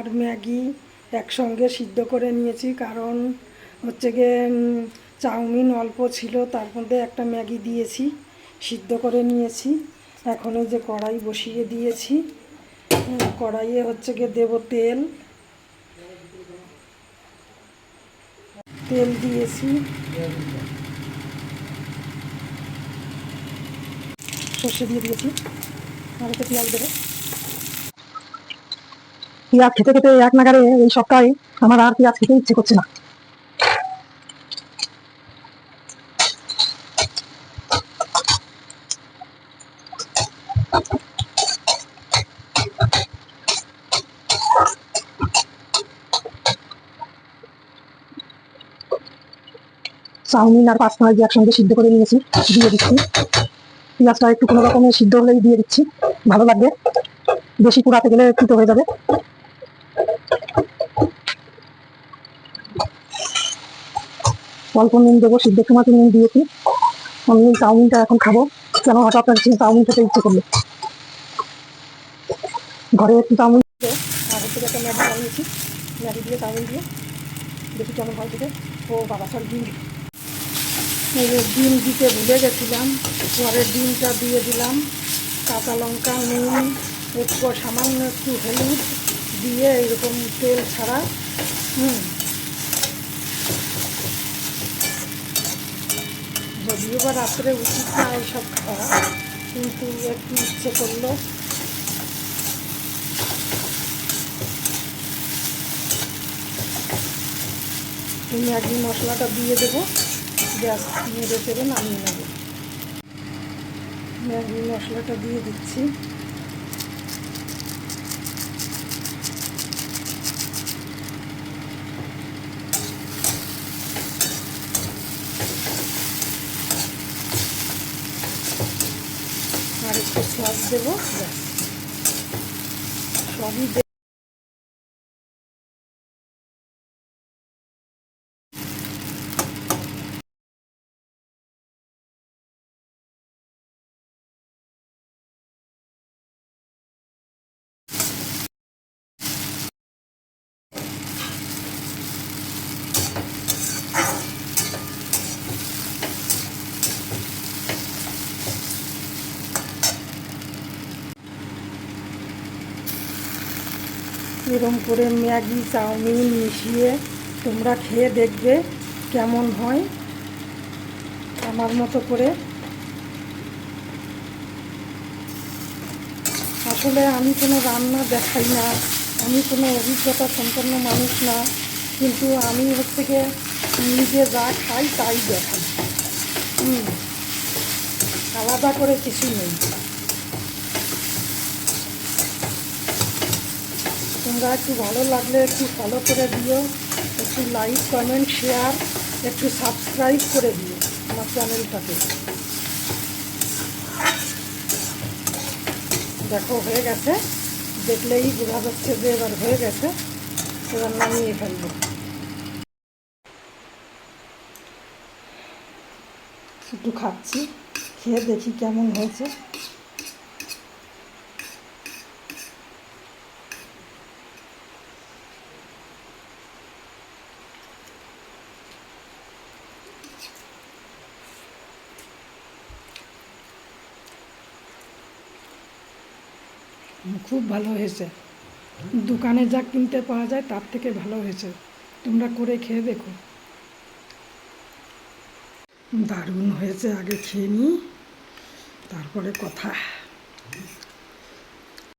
আর Maggi একসঙ্গে সিদ্ধ করে নিয়েছি, কারণ হচ্ছে গিয়ে চাউমিন অল্প ছিল, তার মধ্যে একটা ম্যাগি দিয়েছি, সিদ্ধ করে নিয়েছি। এখন এই যে কড়াই বসিয়ে দিয়েছি, কড়াইয়ে হচ্ছে গিয়ে দেবো তেল দিয়েছি, সর্ষে দিয়ে দিয়েছি, আর একটা পেঁয়াজ দেবো। পেঁয়াজ খেতে খেতে এক নাগারে এই সপ্তাহে আমার আর পেঁয়াজ খেতে ইচ্ছে করছে না। চাউমিন আর পাস্তা একসঙ্গে সিদ্ধ করে নিয়েছি, দিয়ে দিচ্ছি। পেঁয়াজটা একটু কোনো রকমের সিদ্ধ হলেই দিয়ে দিচ্ছি, ভালো লাগবে, বেশি পুরাতে গেলে ফুটো হয়ে যাবে। অল্প নুন দেবো, সিদ্ধ সময় নুন দিয়েছি। আমি এই চাউমিনটা এখন খাবো, কেন হঠাৎ চাউমিন খেতে ইচ্ছে করলো। ঘরে একটু চাউমিন আর হচ্ছে একটা ম্যাগি বানিয়েছি, ম্যাগি দিয়ে চাউমিন দিয়ে দেখি কেমন হয় থেকে। ও বাবা, সব ডিম দিতে ভুলে গেছিলাম, পরের ডিমটা দিয়ে দিলাম। কাঁচা লঙ্কা, নুন, একটু সামান্য একটু হলুদ দিয়ে এরকম তেল ছাড়া যদিও বা রাত্রে উচিত না এইসব খাওয়া, কিন্তু একটু ইচ্ছে করলো। ম্যাগি মশলাটা দিয়ে দেবো, গ্যাস নেড়ে চেড়ে নামিয়ে নেব। ম্যাগি মশলাটা দিয়ে দিচ্ছি, আর একটু সস দেবো, সবই এরকম করে ম্যাগি চাউমিন মিশিয়ে তোমরা খেয়ে দেখবে কেমন হয় আমার মতো করে। আসলে আমি কোনো রান্না দেখাই না, আমি কোনো অভিজ্ঞতা সম্পন্ন মানুষ না, কিন্তু আমি হচ্ছে গিয়ে নিজে যা খাই তাই দেখাই, আলাদা করে কিছু নেই। তোমরা একটু ভালো লাগলে একটু ফলো করে দিও, একটু লাইক, কমেন্ট, শেয়ার, একটু সাবস্ক্রাইব করে দিও আমার চ্যানেলটাকে। দেখো হয়ে গেছে, দেখলেই বোঝা যাচ্ছে যে এবার হয়ে গেছে, এবার নামিয়ে ফেলবো। একটু খাচ্ছি, খেয়ে দেখি কেমন হয়েছে। খুব ভালো হয়েছে, দোকানে যা কিনতে পাওয়া যায় তার থেকে ভালো হয়েছে, তোমরা করে খেয়ে দেখো। দারুণ হয়েছে, আগে খেয়ে নিই তারপরে কথা।